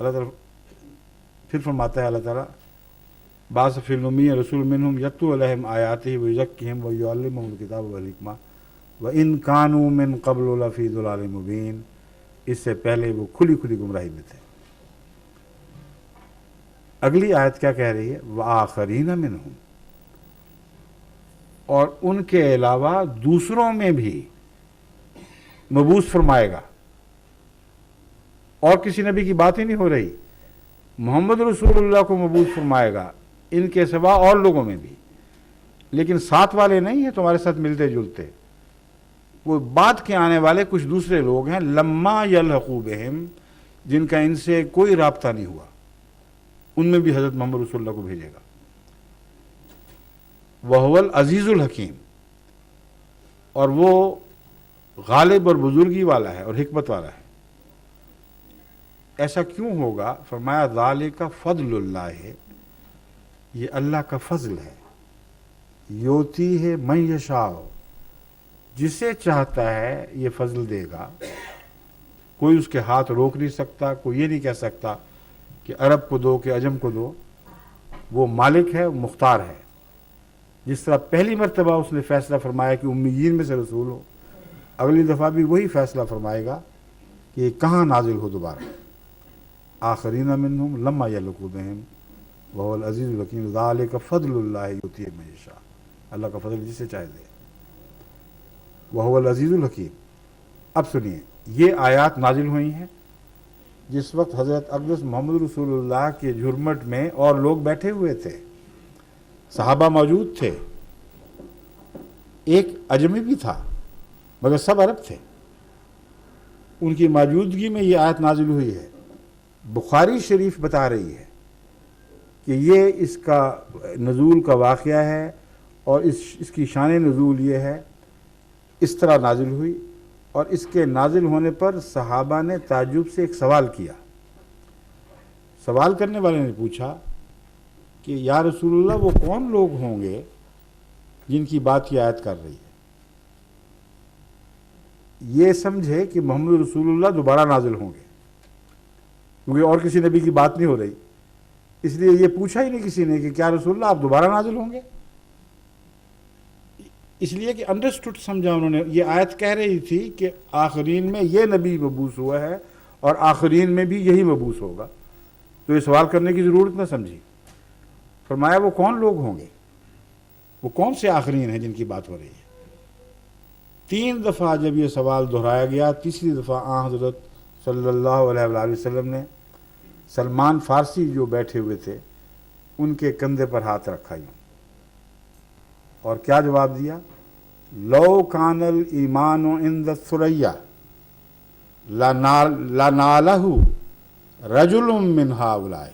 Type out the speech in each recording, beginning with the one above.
اللہ تعالیٰ پھر فرماتا ہے اللہ تعالیٰ بعض فی المی رسول منہم یتلو علیہم آیاتہ ویزکیہم ویعلمہم الکتاب والحکمہ وان کانوا من قبل لفی ضلال مبین، اس سے پہلے وہ کھلی کھلی گمراہی میں تھے۔ اگلی آیت کیا کہہ رہی ہے؟ وآخرین منہم، اور ان کے علاوہ دوسروں میں بھی مبعوث فرمائے گا۔ اور کسی نبی کی بات ہی نہیں ہو رہی، محمد رسول اللہ کو مبعوث فرمائے گا، ان کے سوا اور لوگوں میں بھی، لیکن ساتھ والے نہیں ہیں تمہارے ساتھ ملتے جلتے، وہ بعد کے آنے والے کچھ دوسرے لوگ ہیں، لما یلحقوا بہم، جن کا ان سے کوئی رابطہ نہیں ہوا، ان میں بھی حضرت محمد رسول اللہ کو بھیجے گا۔ وَهُوَ الْعَزِيزُ الْحَكِيمُ، اور وہ غالب اور بزرگی والا ہے اور حکمت والا ہے۔ ایسا کیوں ہوگا؟ فرمایا ذَلِكَ فضل اللہ، یہ اللہ کا فضل ہے، یوتی ہے من یشاء، جسے چاہتا ہے یہ فضل دے گا، کوئی اس کے ہاتھ روک نہیں سکتا، کوئی یہ نہیں کہہ سکتا کہ عرب کو دو کہ عجم کو دو، وہ مالک ہے، مختار ہے۔ جس طرح پہلی مرتبہ اس نے فیصلہ فرمایا کہ امیین میں سے رسول ہو، اگلی دفعہ بھی وہی فیصلہ فرمائے گا کہ یہ کہاں نازل ہو دوبارہ۔ آخرین منہم لما یلحقوا بہم وہو العزیز الحکیم ذالک فضل اللہ یؤتیہ من یشاء، اللہ کا فضل جسے چاہے دے، وہو العزیز الحکیم۔ اب سنیے، یہ آیات نازل ہوئی ہیں جس وقت حضرت اقدس محمد رسول اللہ کے جھرمٹ میں اور لوگ بیٹھے ہوئے تھے، صحابہ موجود تھے، ایک اجمی بھی تھا مگر سب عرب تھے، ان کی موجودگی میں یہ آیت نازل ہوئی ہے۔ بخاری شریف بتا رہی ہے کہ یہ اس کا نزول کا واقعہ ہے، اور اس کی شان نزول یہ ہے، اس طرح نازل ہوئی، اور اس کے نازل ہونے پر صحابہ نے تعجب سے ایک سوال کیا۔ سوال کرنے والے نے پوچھا کہ یا رسول اللہ وہ کون لوگ ہوں گے جن کی بات یہ آیت کر رہی ہے؟ یہ سمجھے کہ محمد رسول اللہ دوبارہ نازل ہوں گے، کیونکہ اور کسی نبی کی بات نہیں ہو رہی، اس لیے یہ پوچھا ہی نہیں کسی نے کہ کیا رسول اللہ آپ دوبارہ نازل ہوں گے، اس لیے کہ انڈرسٹوڈ سمجھا انہوں نے۔ یہ آیت کہہ رہی تھی کہ آخرین میں یہ نبی مبعوث ہوا ہے اور آخرین میں بھی یہی مبعوث ہوگا، تو یہ سوال کرنے کی ضرورت نہ سمجھی۔ فرمایا وہ کون لوگ ہوں گے، وہ کون سے آخرین ہیں جن کی بات ہو رہی ہے؟ 3 دفعہ جب یہ سوال دہرایا گیا، تیسری دفعہ آن حضرت صلی اللہ علیہ وآلہ وسلم نے سلمان فارسی جو بیٹھے ہوئے تھے ان کے کندھے پر ہاتھ رکھا یوں، اور کیا جواب دیا؟ لو کان الایمان عند الثریا لنالہ رجل من ہؤلاء،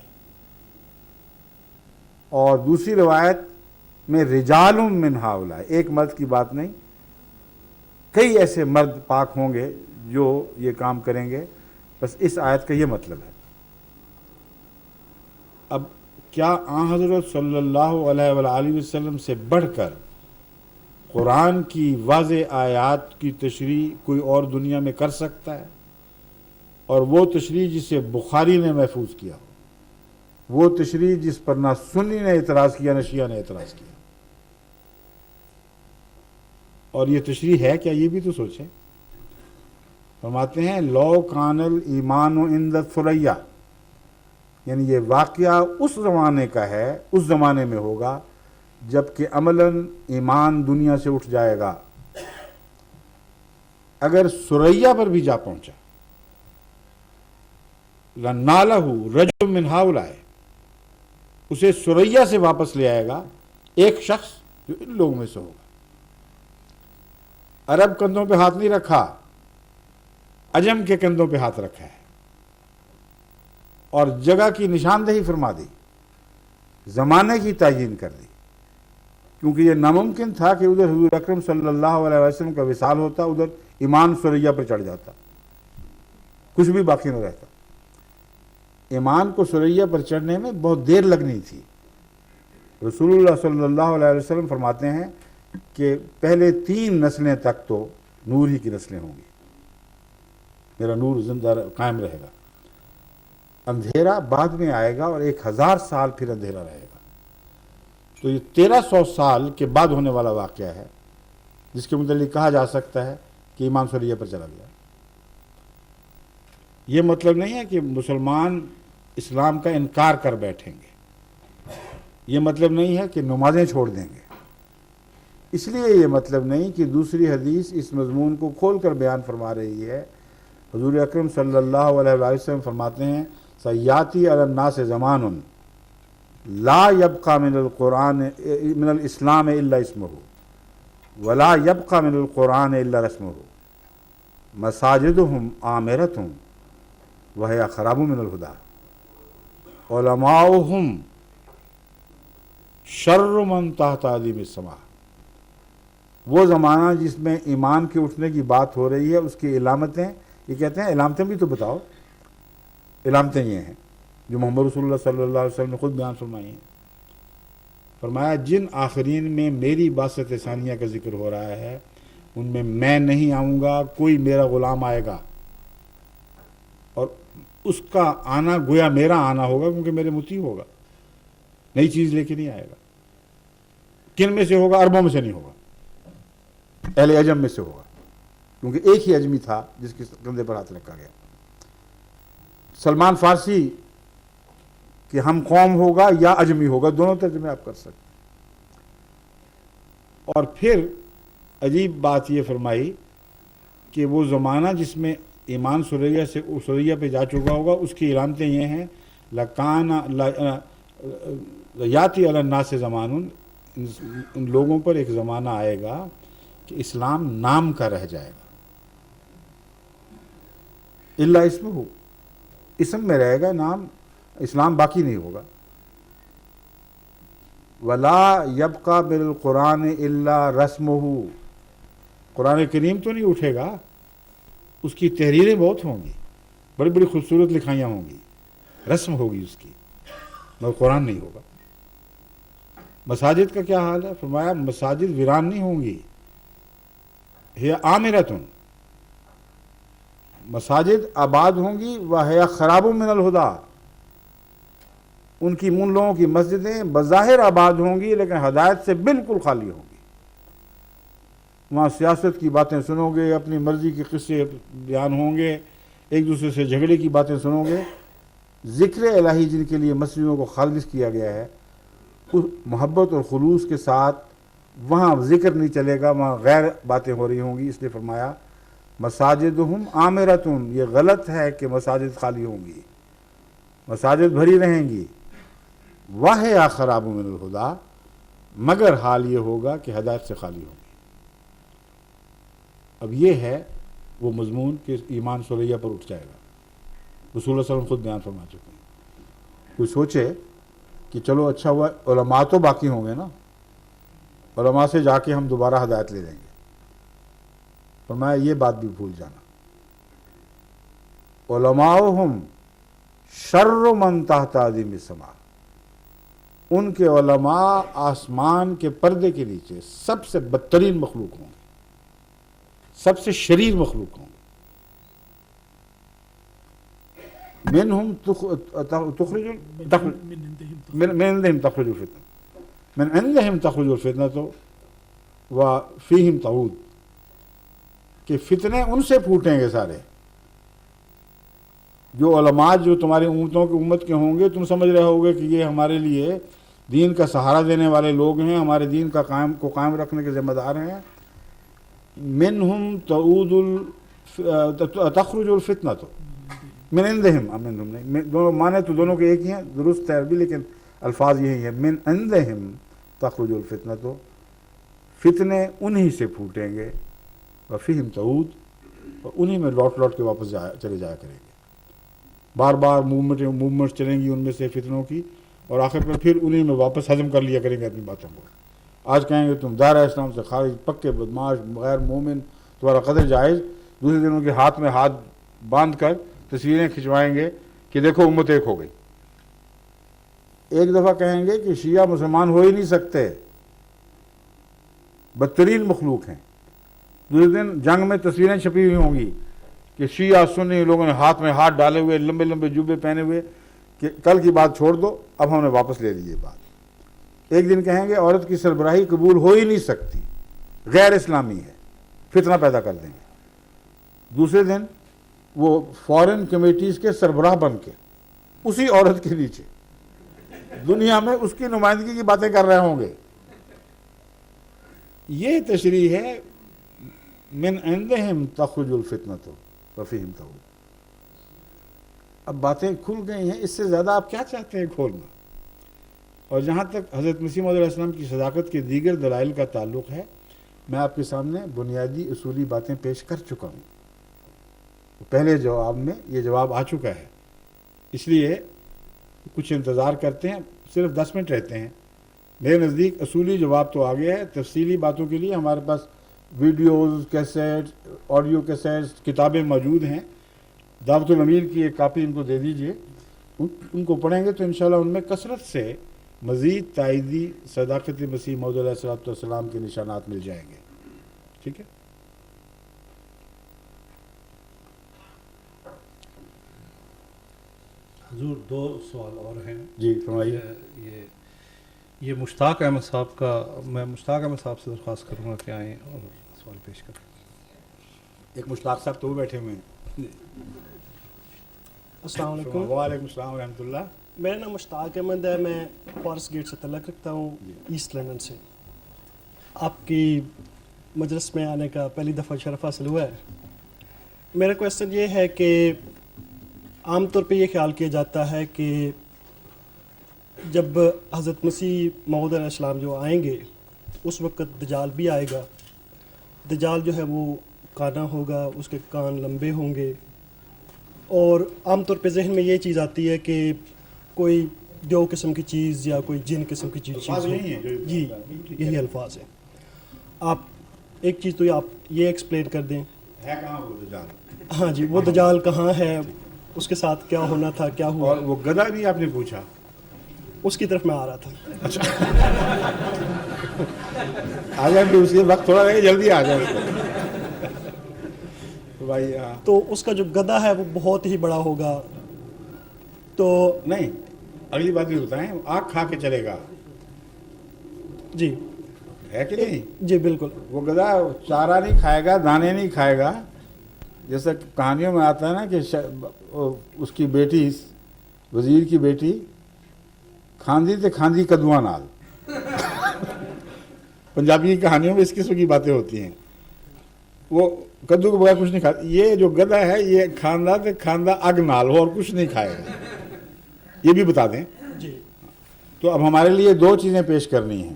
اور دوسری روایت میں رجال من ہؤلاء، ایک مرد کی بات نہیں، کئی ایسے مرد پاک ہوں گے جو یہ کام کریں گے۔ بس اس آیت کا یہ مطلب ہے۔ اب کیا آن حضرت صلی اللہ علیہ وآلہ وسلم سے بڑھ کر قرآن کی واضح آیات کی تشریح کوئی اور دنیا میں کر سکتا ہے؟ اور وہ تشریح جسے بخاری نے محفوظ کیا ہو، وہ تشریح جس پر نہ سنی نے اعتراض کیا نہ شیعہ نے اعتراض کیا، اور یہ تشریح ہے کیا؟ یہ بھی تو سوچیں۔ فرماتے ہیں لو کان الایمان عند الثریا، یعنی یہ واقعہ اس زمانے کا ہے، اس زمانے میں ہوگا جب کہ عملاً ایمان دنیا سے اٹھ جائے گا۔ اگر سریا پر بھی جا پہنچا، لنالہ رجل من ہؤلاء، اسے سریا سے واپس لے آئے گا ایک شخص جو ان لوگوں میں سے ہوگا۔ عرب کندھوں پہ ہاتھ نہیں رکھا، عجم کے کندھوں پہ ہاتھ رکھا ہے، اور جگہ کی نشاندہی فرما دی، زمانے کی تعیین کر دی، کیونکہ یہ ناممکن تھا کہ ادھر حضور اکرم صلی اللہ علیہ وسلم کا وصال ہوتا، ادھر ایمان سریا پر چڑھ جاتا، کچھ بھی باقی نہ رہتا۔ ایمان کو سریا پر چڑھنے میں بہت دیر لگنی تھی۔ رسول اللہ صلی اللہ علیہ وسلم فرماتے ہیں کہ پہلے 3 نسلیں تک تو نور ہی کی نسلیں ہوں گی، میرا نور زندہ قائم رہے گا۔ اندھیرا بعد میں آئے گا اور 1000 سال پھر اندھیرا رہے گا. تو یہ 1300 سال کے بعد ہونے والا واقعہ ہے جس کے متعلق کہا جا سکتا ہے کہ ایمان سریہ پر چلا گیا. یہ مطلب نہیں ہے کہ مسلمان اسلام کا انکار کر بیٹھیں گے. یہ مطلب نہیں ہے کہ نمازیں چھوڑ دیں گے. اس لیے یہ مطلب نہیں کہ دوسری حدیث اس مضمون کو کھول کر بیان فرما رہی ہے. حضور اکرم صلی اللہ علیہ وآلہ وسلم فرماتے ہیں سیاتی علی الناس زمان لا یبقى من القرآن من الاسلام الا اسمہ ولا یبقى من القرآن الا رسمہ مساجدہم عامرۃ وہی خراب من الہدی علماؤہم شر من تحت عظیم السماء. وہ زمانہ جس میں ایمان کے اٹھنے کی بات ہو رہی ہے اس کی علامتیں، یہ کہتے ہیں علامتیں بھی تو بتاؤ. علامتیں یہ ہیں جو محمد رسول اللہ صلی اللہ علیہ وسلم نے خود بیان فرمائی ہیں. فرمایا جن آخرین میں میری باسط ثانیہ کا ذکر ہو رہا ہے ان میں نہیں آؤں گا، کوئی میرا غلام آئے گا اور اس کا آنا گویا میرا آنا ہوگا کیونکہ میرے مطیع ہوگا، نئی چیز لے کے نہیں آئے گا. کن میں سے ہوگا؟ عربوں میں سے نہیں ہوگا، اہل عجم میں سے ہوگا، کیونکہ ایک ہی عجمی تھا جس کے کندھے پر ہاتھ رکھا گیا. سلمان فارسی کہ ہم قوم ہوگا یا عجمی ہوگا، دونوں ترجمے آپ کر سکتے. اور پھر عجیب بات یہ فرمائی کہ وہ زمانہ جس میں ایمان سریہ پہ جا چکا ہوگا اس کی علامتیں یہ ہیں یاتی علی الناس زمان، ان لوگوں پر ایک زمانہ آئے گا کہ اسلام نام کا رہ جائے گا. الا اسمہ، اسم میں رہے گا، نام اسلام باقی نہیں ہوگا. ولا یبقى بالقرآن الا رسمہ، قرآن کریم تو نہیں اٹھے گا، اس کی تحریریں بہت ہوں گی، بڑی بڑی خوبصورت لکھائیاں ہوں گی، رسم ہوگی اس کی، مگر قرآن نہیں ہوگا. مساجد کا کیا حال ہے؟ فرمایا مساجد ویران نہیں ہوں گی، ہی عامرۃ، مساجد آباد ہوں گی، وہی خراب من الہدی، ان کی ان لوگوں کی مسجدیں بظاہر آباد ہوں گی لیکن ہدایت سے بالکل خالی ہوں گی. وہاں سیاست کی باتیں سنو گے، اپنی مرضی کے قصے بیان ہوں گے، ایک دوسرے سے جھگڑے کی باتیں سنو گے. ذکر الہی جن کے لیے مسجدوں کو خالص کیا گیا ہے اس محبت اور خلوص کے ساتھ وہاں ذکر نہیں چلے گا، وہاں غیر باتیں ہو رہی ہوں گی. اس لیے فرمایا مساجدہم عامرۃ، یہ غلط ہے کہ مساجد خالی ہوں گی، مساجد بھری رہیں گی. وہی خراب من الہدی، مگر حال یہ ہوگا کہ ہدایت سے خالی ہوگی. اب یہ ہے وہ مضمون کہ ایمان سریہ پر اٹھ جائے گا. رسول اللہ صلی اللہ علیہ وسلم خود بیان فرما چکے ہیں. کوئی سوچے کہ چلو اچھا ہوا علماء تو باقی ہوں گے نا، علماء سے جا کے ہم دوبارہ ہدایت لے لیں گے. فرمایا یہ بات بھی بھول جانا. علماؤہم شر من تحت عظیم السماء، ان کے علماء آسمان کے پردے کے نیچے سب سے بدترین مخلوق ہوں گے، سب سے شریر مخلوق ہوں گے. منہم تخرج من عندہم تخرج الفتنہ، من عندہم تخرج الفتنہ وفیہم تعود، کہ فتنے ان سے پھوٹیں گے سارے. جو علماء جو تمہاری امتوں کی امت کے ہوں گے، تم سمجھ رہے ہوگے کہ یہ ہمارے لیے دین کا سہارا دینے والے لوگ ہیں، ہمارے دین کا قائم رکھنے کے ذمہ دار ہیں. منہم تخرج الفتنہ تو من عندہم، منہم نہیں، دونوں معنی تو دونوں کے ایک ہی ہیں، درست ہے عربی لیکن الفاظ یہی ہیں. من عندہم تخرج الفتنہ تو، فتنے انہی سے پھوٹیں گے، وفیہم تعود، اور انہی میں لوٹ کے واپس چلے جایا کریں گے. بار بار موومنٹ چلیں گی ان میں سے فتنوں کی، اور آخر پر پھر انہی میں واپس ہضم کر لیا کریں گے اپنی باتوں کو. آج کہیں گے تم دائرہ اسلام سے خارج، پکے بدماش، غیر مومن، تمہارا قتل جائز. دوسرے دن ان کے ہاتھ میں ہاتھ باندھ کر تصویریں کھنچوائیں گے کہ دیکھو امت ایک ہو گئی. ایک دفعہ کہیں گے کہ شیعہ مسلمان ہو ہی نہیں سکتے، بدترین مخلوق ہیں. دوسرے دن جنگ میں تصویریں چھپی ہوئی ہوں گی کہ شیعہ سنی لوگوں نے ہاتھ میں ہاتھ ڈالے ہوئے لمبے لمبے جوبے پہنے ہوئے کہ کل کی بات چھوڑ دو، اب ہم نے واپس لے لی یہ بات۔ ایک دن کہیں گے عورت کی سربراہی قبول ہو ہی نہیں سکتی، غیر اسلامی ہے، فتنہ پیدا کر دیں گے۔ دوسرے دن وہ فورن کمیٹیز کے سربراہ بن کے اسی عورت کے نیچے دنیا میں اس کی نمائندگی کی باتیں کر رہے ہوں گے۔ یہ تشریح ہے من عندہم تخرج الفتنۃ وفیہم تہود۔ اب باتیں کھل گئی ہیں، اس سے زیادہ آپ کیا چاہتے ہیں کھولنا؟ اور جہاں تک حضرت مسیح موعود علیہ السلام کی صداقت کے دیگر دلائل کا تعلق ہے، میں آپ کے سامنے بنیادی اصولی باتیں پیش کر چکا ہوں۔ پہلے جواب میں یہ جواب آ چکا ہے، اس لیے کچھ انتظار کرتے ہیں، صرف 10 منٹ رہتے ہیں۔ میرے نزدیک اصولی جواب تو آ گیا ہے، تفصیلی باتوں کے لیے ہمارے پاس ویڈیوز، کیسیٹ، آڈیو کیسیٹس، کتابیں موجود ہیں۔ دعوت الامیر کی ایک کاپی ان کو دے دیجئے، ان کو پڑھیں گے تو انشاءاللہ ان میں کثرت سے مزید تائیدی صداقت مسیح موعود علیہ السلام کے نشانات مل جائیں گے۔ ٹھیک ہے؟ حضور 2 سوال اور ہیں۔ جی فرمائیے۔ یہ مشتاق احمد صاحب کا، میں مشتاق احمد صاحب سے درخواست کروں گا کہ آئیں اور سوال پیش کریں۔ ایک مشتاق صاحب تو وہ بیٹھے ہوئے ہیں۔ السلام علیکم۔ وعلیکم السلام ورحمۃ اللہ۔ میرا نام مشتاق احمد ہے، میں فارس گیٹ سے تعلق رکھتا ہوں، ایسٹ لندن سے۔ آپ کی مجلس میں آنے کا پہلی دفعہ شرف حاصل ہوا ہے۔ میرا کویسچن یہ ہے کہ عام طور پہ یہ خیال کیا جاتا ہے کہ جب حضرت مسیح موعود علیہ السلام جو آئیں گے اس وقت دجال بھی آئے گا۔ دجال جو ہے وہ کانا ہوگا، اس کے کان لمبے ہوں گے، اور عام طور پہ ذہن میں یہ چیز آتی ہے کہ کوئی دیو قسم کی چیز یا کوئی جن قسم کی چیز جی یہی الفاظ ہیں۔ آپ ایک چیز تو آپ یہ ایکسپلین کر دیں، ہے کہاں وہ دجال؟ ہاں جی، وہ دجال کہاں ہے، اس کے ساتھ کیا ہونا تھا، کیا ہوا؟ اور وہ گدھا بھی آپ نے پوچھا؟ اس کی طرف میں آ رہا تھا۔ آ جائیں تو اس کے وقت تھوڑا رہے، جلدی آ جائیں بھائی۔ تو اس کا جو گدھا ہے وہ بہت ہی بڑا ہوگا، تو نہیں، اگلی بات بھی بتائیں، آگ کھا کے چلے گا، جی ہے کہ نہیں؟ جی بالکل۔ وہ گدھا چارہ نہیں کھائے گا، دانے نہیں کھائے گا، جیسا کہانیوں میں آتا ہے نا کہ اس کی بیٹی، وزیر کی بیٹی کھاندی تے کھاندی کدواں نال۔ پنجابی کی کہانیوں میں اس قسم کی باتیں ہوتی ہیں۔ وہ کدو کے بغیر کچھ نہیں کھاتا۔ یہ جو گدھا ہے یہ کھاندہ تے کھاندہ اگ نال ہو اور کچھ نہیں کھائے گا، یہ بھی بتا دیں۔ جی تو اب ہمارے لیے 2 چیزیں پیش کرنی ہیں۔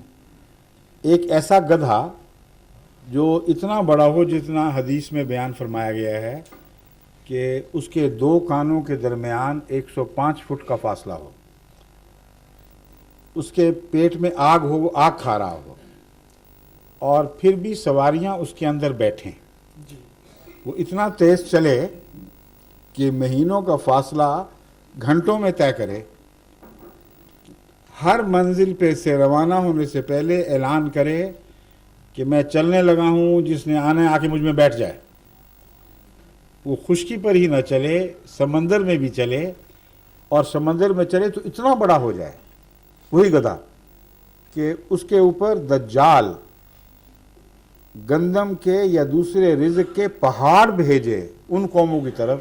ایک ایسا گدھا جو اتنا بڑا ہو جتنا حدیث میں بیان فرمایا گیا ہے کہ اس کے 2 کانوں کے درمیان 105 فٹ کا فاصلہ ہو، اس کے پیٹ میں آگ ہو، وہ آگ کھا رہا ہو، اور پھر بھی سواریاں اس کے اندر بیٹھیں، وہ اتنا تیز چلے کہ مہینوں کا فاصلہ گھنٹوں میں طے کرے، ہر منزل پہ سے روانہ ہونے سے پہلے اعلان کرے کہ میں چلنے لگا ہوں، جس نے آنا ہے آ کے مجھ میں بیٹھ جائے۔ وہ خشکی پر ہی نہ چلے، سمندر میں بھی چلے، اور سمندر میں چلے تو اتنا بڑا ہو جائے وہی گدھا کہ اس کے اوپر دجال گندم کے یا دوسرے رزق کے پہاڑ بھیجے ان قوموں کی طرف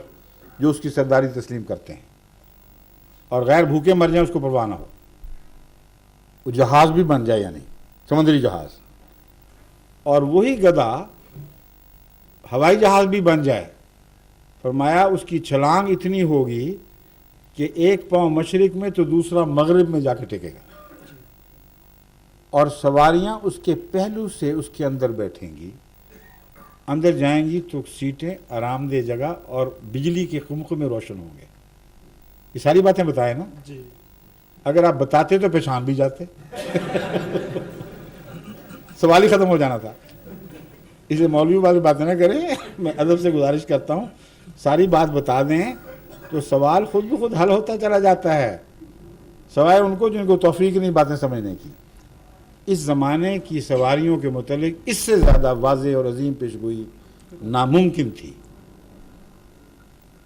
جو اس کی سرداری تسلیم کرتے ہیں، اور غیر بھوکے مر جائیں اس کو پرواہ نہ ہو، وہ جہاز بھی بن جائے، یعنی سمندری جہاز، اور وہی گدھا ہوائی جہاز بھی بن جائے۔ فرمایا اس کی چھلانگ اتنی ہوگی کہ ایک پاؤں مشرق میں تو دوسرا مغرب میں جا کے ٹکے گا، اور سواریاں اس کے پہلو سے اس کے اندر بیٹھیں گی، اندر جائیں گی تو سیٹیں آرام دہ جگہ اور بجلی کے قمقمے روشن ہوں گے۔ یہ ساری باتیں بتائیں نا؟ جی اگر آپ بتاتے تو پہچان بھی جاتے، سوال ہی ختم ہو جانا تھا۔ اسے مولوی والی باتیں نہ کریں، میں ادب سے گزارش کرتا ہوں ساری بات بتا دیں تو سوال خود بخود حل ہوتا چلا جاتا ہے، سوائے ان کو جن کو توفیق نہیں باتیں سمجھنے کی۔ اس زمانے کی سواریوں کے متعلق اس سے زیادہ واضح اور عظیم پیشگوئی ناممکن تھی۔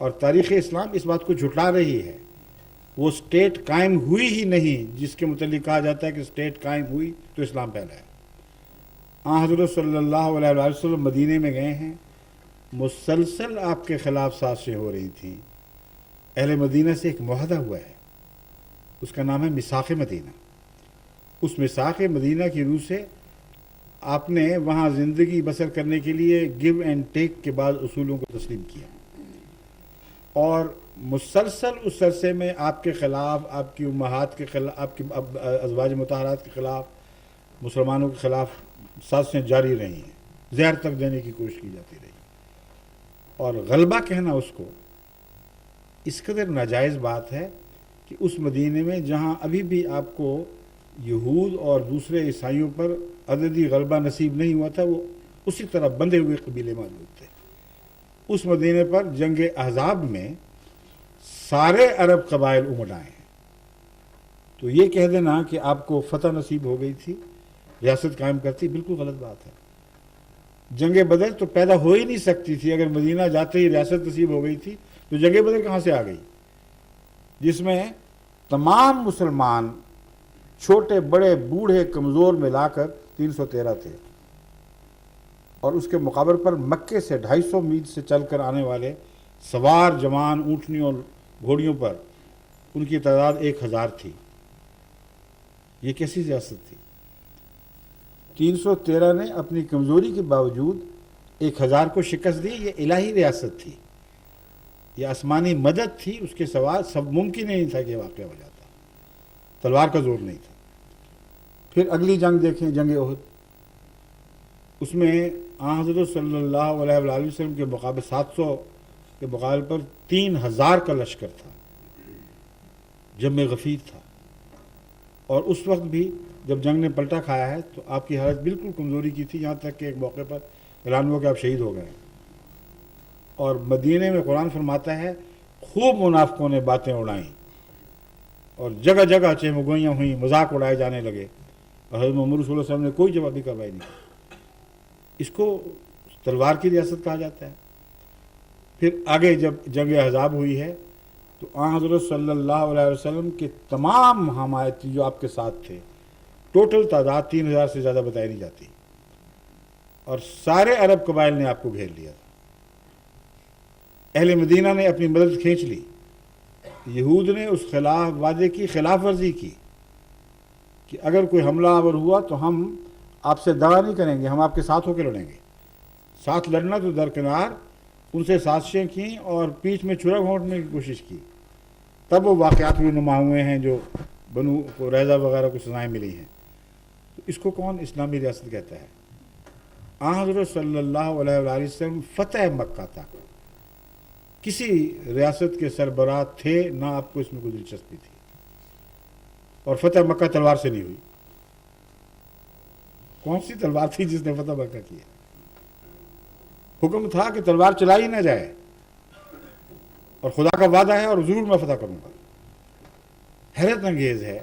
اور تاریخ اسلام اس بات کو جھٹلا رہی ہے. وہ اسٹیٹ قائم ہوئی ہی نہیں جس کے متعلق کہا جاتا ہے کہ اسٹیٹ قائم ہوئی تو اسلام پھیلا ہے. حضرت صلی اللہ علیہ وسلم مدینے میں گئے ہیں, مسلسل آپ کے خلاف سازشیں ہو رہی تھیں. اہل مدینہ سے ایک معاہدہ ہوا ہے, اس کا نام ہے میثاق مدینہ. اس میثاق مدینہ کی روح سے آپ نے وہاں زندگی بسر کرنے کے لیے گیو اینڈ ٹیک کے بعد اصولوں کو تسلیم کیا, اور مسلسل اس عرصے میں آپ کے خلاف, آپ کی امہات کے خلاف, آپ کی ازواج مطہرات کے خلاف, مسلمانوں کے خلاف سازشیں جاری رہی ہیں. زہر تک دینے کی کوشش کی جاتی رہی, اور غلبہ کہنا اس کو اس قدر ناجائز بات ہے کہ اس مدینے میں جہاں ابھی بھی آپ کو یہود اور دوسرے عیسائیوں پر عددی غلبہ نصیب نہیں ہوا تھا, وہ اسی طرح بندھے ہوئے قبیلے موجود تھے. اس مدینے پر جنگ احزاب میں سارے عرب قبائل امڑ آئے ہیں. تو یہ کہہ دینا کہ آپ کو فتح نصیب ہو گئی تھی, ریاست قائم کرتی, بالکل غلط بات ہے. جنگ بدر تو پیدا ہو ہی نہیں سکتی تھی. اگر مدینہ جاتے ہی ریاست نصیب ہو گئی تھی تو جنگ بدر کہاں سے آ گئی, جس میں تمام مسلمان چھوٹے بڑے بوڑھے کمزور ملا کر 313 تھے, اور اس کے مقابل پر مکے سے 250 میل سے چل کر آنے والے سوار جوان اونٹنیوں اور گھوڑیوں پر ان کی تعداد 1000 تھی. یہ کیسی ریاست تھی؟ 313 نے اپنی کمزوری کے باوجود 1000 کو شکست دی. یہ الہی ریاست تھی, یہ آسمانی مدد تھی, اس کے سوا سب ممکن نہیں تھا کہ یہ واقعہ ہو جاتا. تلوار کا زور نہیں تھا. پھر اگلی جنگ دیکھیں, جنگ احد. اس میں حضرت صلی اللہ علیہ وآلہ وسلم کے مقابلے 700 کے مقابلے پر 3000 کا لشکر تھا, جم غفیر تھا. اور اس وقت بھی جب جنگ نے پلٹا کھایا ہے تو آپ کی حالت بالکل کمزوری کی تھی, یہاں تک کہ ایک موقع پر اعلان ہوا کہ آپ شہید ہو گئے. اور مدینے میں قرآن فرماتا ہے خوب منافقوں نے باتیں اڑائیں اور جگہ جگہ چہمگوئیاں ہوئیں, مذاق اڑائے جانے لگے, اور حضرت محمد صلی اللہ علیہ وسلم نے کوئی جوابی کارروائی نہیں کی. اس کو تلوار کی ریاست کہا جاتا ہے. پھر آگے جب جنگ احزاب ہوئی ہے تو حضرت صلی اللہ علیہ وسلم کے تمام حمایتی جو آپ کے ساتھ تھے, ٹوٹل تعداد 3000 سے زیادہ بتائی نہیں جاتی, اور سارے عرب قبائل نے آپ کو گھیر لیا تھا. اہل مدینہ نے اپنی مدد کھینچ لی. یہود نے اس خلاف وعدے کی خلاف ورزی کی کہ اگر کوئی حملہ آور ہوا تو ہم آپ سے دعا نہیں کریں گے, ہم آپ کے ساتھ ہو کے لڑیں گے. ساتھ لڑنا تو درکنار, ان سے سازشیں کیں اور پیٹھ میں چھرا گھونٹنے کی کوشش کی. تب وہ واقعات رونما ہوئے ہیں جو بنو قریظہ وغیرہ کو سزائیں ملی ہیں. تو اس کو کون اسلامی ریاست کہتا ہے؟ حضرت صلی اللہ علیہ وآلہ وسلم فتح مکہ تک کسی ریاست کے سربراہ تھے نہ, آپ کو اس میں کوئی دلچسپی تھی. اور فتح مکہ تلوار سے نہیں ہوئی. کون سی تلوار تھی جس نے فتح مکہ کیا؟ حکم تھا کہ تلوار چلائی نہ جائے, اور خدا کا وعدہ ہے اور ضرور میں فتح کروں گا. حیرت انگیز ہے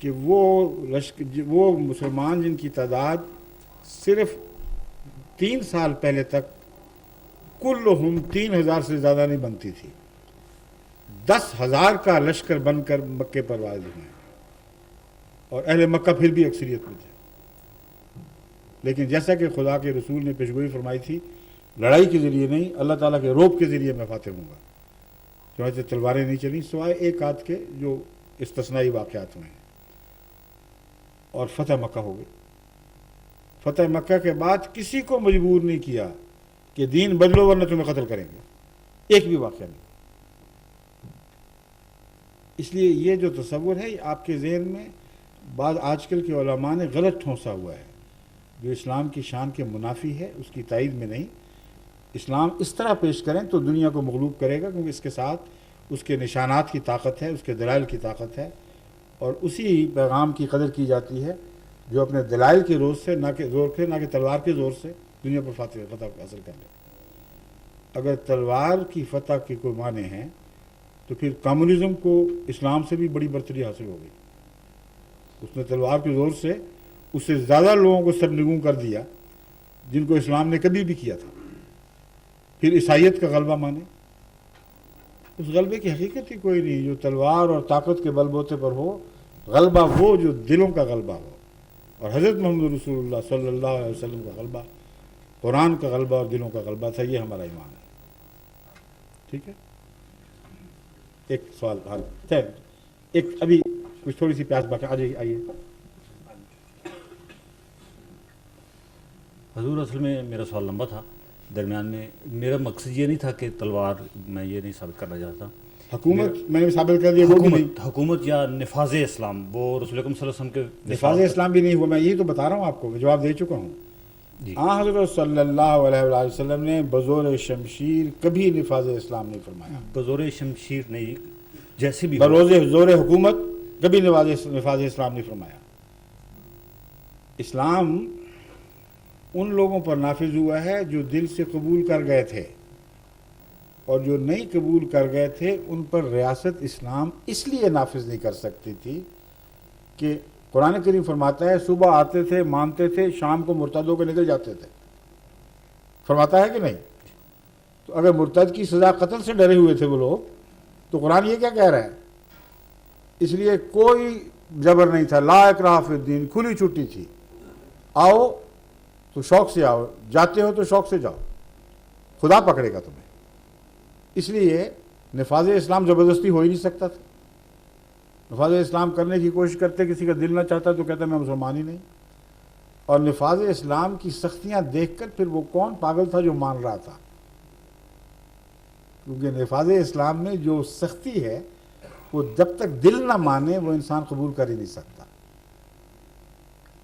کہ وہ مسلمان جن کی تعداد صرف 3 سال پہلے تک کلہم 3000 سے زیادہ نہیں بنتی تھی, 10,000 کا لشکر بن کر مکے پر وارد ہوئے ہیں, اور اہل مکہ پھر بھی اکثریت میں تھے. لیکن جیسا کہ خدا کے رسول نے پیشگوئی فرمائی تھی, لڑائی کے ذریعے نہیں, اللہ تعالیٰ کے روب کے ذریعے میں فاتح ہوں گا. چنانچہ تلواریں نہیں چلیں سوائے ایک آدھ کے جو استثنائی واقعات ہوئے ہیں, اور فتح مکہ ہو گئی. فتح مکہ کے بعد کسی کو مجبور نہیں کیا کہ دین بدلو ورنہ تمہیں قتل کریں گے, ایک بھی واقعہ نہیں. اس لیے یہ جو تصور ہے یہ آپ کے ذہن میں بعض آج کل کے علماء نے غلط ٹھونسا ہوا ہے, جو اسلام کی شان کے منافی ہے, اس کی تائید میں نہیں. اسلام اس طرح پیش کریں تو دنیا کو مغلوب کرے گا, کیونکہ اس کے ساتھ اس کے نشانات کی طاقت ہے, اس کے دلائل کی طاقت ہے, اور اسی پیغام کی قدر کی جاتی ہے جو اپنے دلائل کے روز سے, نہ کہ زور سے, نہ کہ تلوار کے زور سے دنیا پر فتح حاصل کر لے. اگر تلوار کی فتح کے کوئی معنی ہیں تو پھر کمیونزم کو اسلام سے بھی بڑی برتری حاصل ہو گئی. اس نے تلوار کے زور سے اس سے زیادہ لوگوں کو سرنگوں کر دیا جن کو اسلام نے کبھی بھی کیا تھا. پھر عیسائیت کا غلبہ مانے, اس غلبے کی حقیقت ہی کوئی نہیں. جو تلوار اور طاقت کے بل بوتے پر ہو، غلبہ وہ جو دلوں کا غلبہ ہو. اور حضرت محمد رسول اللہ صلی اللہ علیہ وسلم کا غلبہ قرآن کا غلبہ اور دلوں کا غلبہ تھا. یہ ہمارا ایمان ہے. ٹھیک ہے. ایک سوال حل ایک ابھی کچھ تھوڑی سی پیاس باقی. آئیے. حضور اصل میں میرا سوال لمبا تھا، درمیان میں میرا مقصد یہ نہیں تھا کہ تلوار، میں یہ نہیں ثابت کرنا چاہتا. حکومت میں نے ثابت کر دیا وہ بھی نہیں. حکومت یا نفاذ اسلام، وہ رسول اکرم صلی اللہ علیہ وسلم کے نفاذ اسلام بھی نہیں ہوا. میں یہی تو بتا رہا ہوں آپ کو، میں جواب دے چکا ہوں. جی. حضرت صلی اللہ علیہ وآلہ وسلم نے بزور شمشیر کبھی نفاذ اسلام نہیں فرمایا. بزور شمشیر نہیں، جیسے بھی ہو. بروز زور حکومت کبھی نفاذ اسلام نہیں فرمایا. اسلام ان لوگوں پر نافذ ہوا ہے جو دل سے قبول کر گئے تھے، اور جو نہیں قبول کر گئے تھے ان پر ریاست اسلام اس لیے نافذ نہیں کر سکتی تھی کہ قرآن کریم فرماتا ہے صبح آتے تھے، مانتے تھے، شام کو مرتدوں کے نکل جاتے تھے. فرماتا ہے کہ نہیں؟ تو اگر مرتد کی سزا قتل سے ڈرے ہوئے تھے وہ لوگ، تو قرآن یہ کیا کہہ رہا ہے؟ اس لیے کوئی جبر نہیں تھا. لا اکراہ فی الدین، کھلی چھٹی تھی. آؤ تو شوق سے آؤ، جاتے ہو تو شوق سے جاؤ، خدا پکڑے گا تمہیں. اس لیے نفاذ اسلام زبردستی ہو ہی نہیں سکتا تھا. نفاذ اسلام کرنے کی کوشش کرتے، کسی کا دل نہ چاہتا تو کہتا میں مسلمان ہی نہیں. اور نفاذ اسلام کی سختیاں دیکھ کر پھر وہ کون پاگل تھا جو مان رہا تھا؟ کیونکہ نفاذ اسلام میں جو سختی ہے وہ جب تک دل نہ مانے وہ انسان قبول کر ہی نہیں سکتا.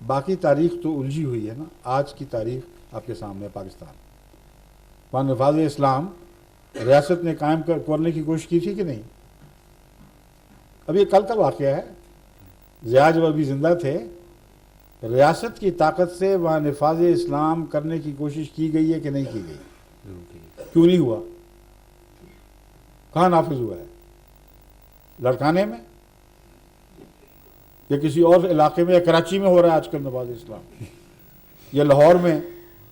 باقی تاریخ تو الجھی ہوئی ہے نا. آج کی تاریخ آپ کے سامنے پاکستان، وہاں نفاذ اسلام ریاست نے قائم کرنے کی کوشش کی تھی کہ نہیں؟ اب یہ کل کا واقعہ ہے. ضیاء جب ابھی زندہ تھے، ریاست کی طاقت سے وہاں نفاذ اسلام کرنے کی کوشش کی گئی ہے کہ نہیں کی گئی؟ کیوں نہیں ہوا؟ کہاں نافذ ہوا ہے؟ لڑکانے میں یا کسی اور علاقے میں، یا کراچی میں ہو رہا ہے آج کل نفاذ اسلام، یا لاہور میں،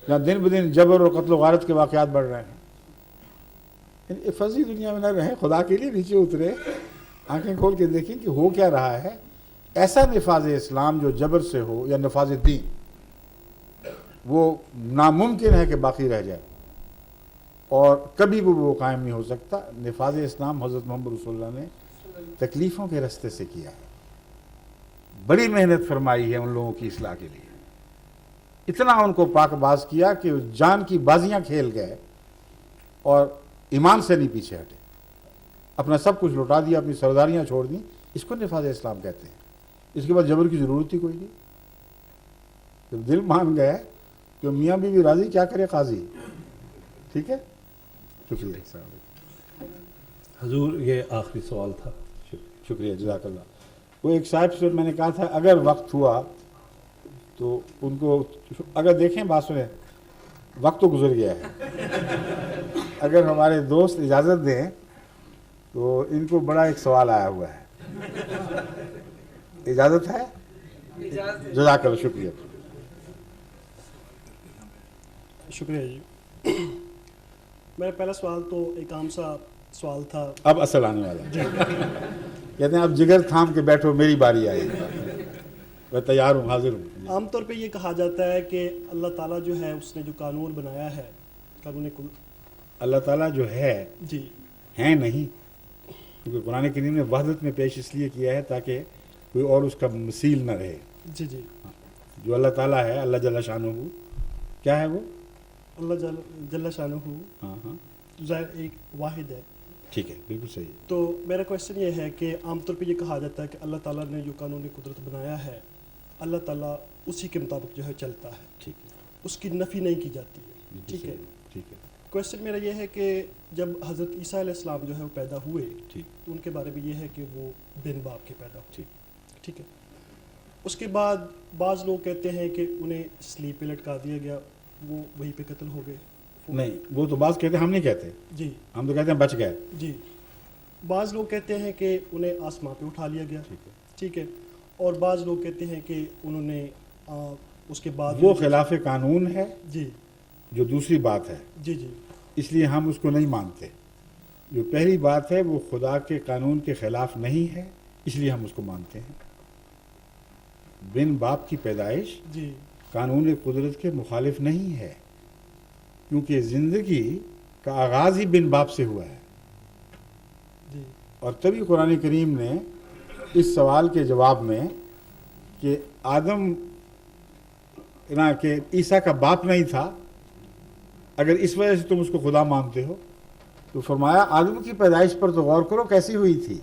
جہاں دن بدن جبر اور قتل و غارت کے واقعات بڑھ رہے ہیں. فضی دنیا میں نہ رہیں، خدا کے لیے نیچے اترے، آنکھیں کھول کے دیکھیں کہ ہو کیا رہا ہے. ایسا نفاذ اسلام جو جبر سے ہو یا نفاذ دین، وہ ناممکن ہے کہ باقی رہ جائے، اور کبھی بھی وہ قائم نہیں ہو سکتا. نفاذ اسلام حضرت محمد رسول اللہ نے تکلیفوں کے رستے سے کیا ہے. بڑی محنت فرمائی ہے ان لوگوں کی اصلاح کے لیے. اتنا ان کو پاک باز کیا کہ جان کی بازیاں کھیل گئے اور ایمان سے نہیں پیچھے ہٹے. اپنا سب کچھ لوٹا دیا، اپنی سرداریاں چھوڑ دیں. اس کو نفاذ اسلام کہتے ہیں. اس کے بعد جبر کی ضرورت ہی کوئی نہیں. جب دل مان گئے کہ میاں بیوی راضی، کیا کرے قاضی. ٹھیک ہے. شکریہ. حضور یہ آخری سوال تھا. شکریہ، جزاک اللہ. وہ ایک صاحب سے میں نے کہا تھا اگر وقت ہوا تو ان کو، اگر دیکھیں بات سنیں، وقت تو گزر گیا ہے. اگر ہمارے دوست اجازت دیں تو ان کو بڑا ایک سوال آیا ہوا ہے. اجازت ہے؟ جزاک اللہ. شکریہ. شکریہ جی. میرا پہلا سوال تو ایک عام سا سوال تھا. اب اصل آنے والا ہے. کہتے ہیں اب جگر تھام کے بیٹھو، میری باری آئی. میں تیار ہوں، حاضر ہوں. عام طور پہ یہ کہا جاتا ہے کہ اللہ تعالیٰ جو ہے اس نے جو قانون بنایا ہے، قانون کل، اللہ تعالیٰ جو ہے جی ہیں نہیں، کیونکہ قرآن کریم نے وحدت میں پیش اس لیے کیا ہے تاکہ کوئی اور اس کا مثیل نہ رہے. جی جی. جو اللہ تعالیٰ ہے، اللہ جل شانہ، کیا ہے وہ؟ اللہ جل شانہ ہاں ہاں، ظاہر ایک واحد ہے. ٹھیک ہے، بالکل صحیح. تو میرا کوشچن یہ ہے کہ عام طور پہ یہ کہا جاتا ہے کہ اللہ تعالیٰ نے جو قانونی قدرت بنایا ہے، اللہ تعالیٰ اسی کے مطابق جو ہے چلتا ہے. ٹھیک ہے، اس کی نفی نہیں کی جاتی ہے. بالکل ٹھیک ہے. صحیح. ٹھیک ہے. کوشچن میرا یہ ہے کہ جب حضرت عیسیٰ علیہ السلام جو ہے وہ پیدا ہوئے، ٹھیک. تو ان کے بارے میں یہ ہے کہ وہ بن باپ کے پیدا ہوئے. ٹھیک. ٹھیک ہے. اس کے بعد بعض لوگ کہتے ہیں کہ انہیں سلیپ پہ لٹکا دیا گیا، وہ وہیں پہ قتل ہو گئے. نہیں، وہ تو بعض کہتے ہیں، ہم نہیں کہتے. جی ہم تو کہتے ہیں بچ گئے. جی. بعض لوگ کہتے ہیں کہ انہیں آسمان پہ اٹھا لیا گیا. ٹھیک ہے. ٹھیک ہے. اور بعض لوگ کہتے ہیں کہ انہوں نے اس کے بعد وہ خلاف قانون ہے، جی جو دوسری بات ہے، جی جی اس لیے ہم اس کو نہیں مانتے. جو پہلی بات ہے وہ خدا کے قانون کے خلاف نہیں ہے، اس لیے ہم اس کو مانتے ہیں۔ بن باپ کی پیدائش جی قانون قدرت کے مخالف نہیں ہے، کیونکہ زندگی کا آغاز ہی بن باپ سے ہوا ہے۔ جی اور تبھی قرآن کریم نے اس سوال کے جواب میں کہ آدم نہ کہ عیسیٰ کا باپ نہیں تھا، اگر اس وجہ سے تم اس کو خدا مانتے ہو، تو فرمایا آدم کی پیدائش پر تو غور کرو کیسی ہوئی تھی۔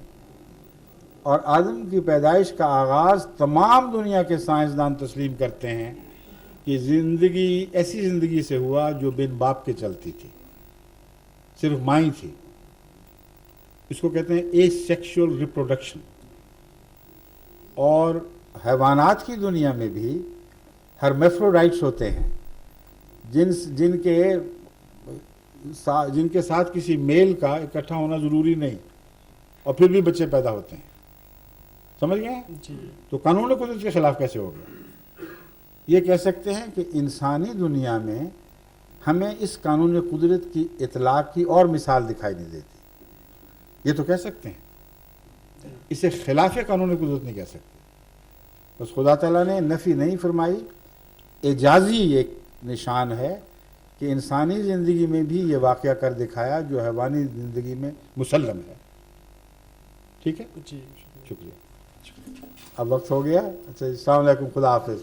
اور آدم کی پیدائش کا آغاز تمام دنیا کے سائنسدان تسلیم کرتے ہیں کہ زندگی ایسی زندگی سے ہوا جو بن باپ کے چلتی تھی، صرف ماں ہی تھی۔ اس کو کہتے ہیں اے سیکشول ریپروڈکشن۔ اور حیوانات کی دنیا میں بھی ہرمیفروڈائٹس ہوتے ہیں، جن کے ساتھ کسی میل کا اکٹھا ہونا ضروری نہیں، اور پھر بھی بچے پیدا ہوتے ہیں۔ سمجھ گئے ہیں؟ جی تو قانون قدرت کے خلاف کیسے ہوگا؟ یہ کہہ سکتے ہیں کہ انسانی دنیا میں ہمیں اس قانون قدرت کی اطلاق کی اور مثال دکھائی نہیں دیتی، یہ تو کہہ سکتے ہیں، اسے خلاف قانون قدرت نہیں کہہ سکتے۔ بس خدا تعالیٰ نے نفی نہیں فرمائی، اعجازی ایک نشان ہے کہ انسانی زندگی میں بھی یہ واقعہ کر دکھایا جو حیوانی زندگی میں مسلم ہے۔ ٹھیک ہے، جی شکریہ۔ اب وقت ہو گیا، اچھا السلام علیکم، خدا حافظ۔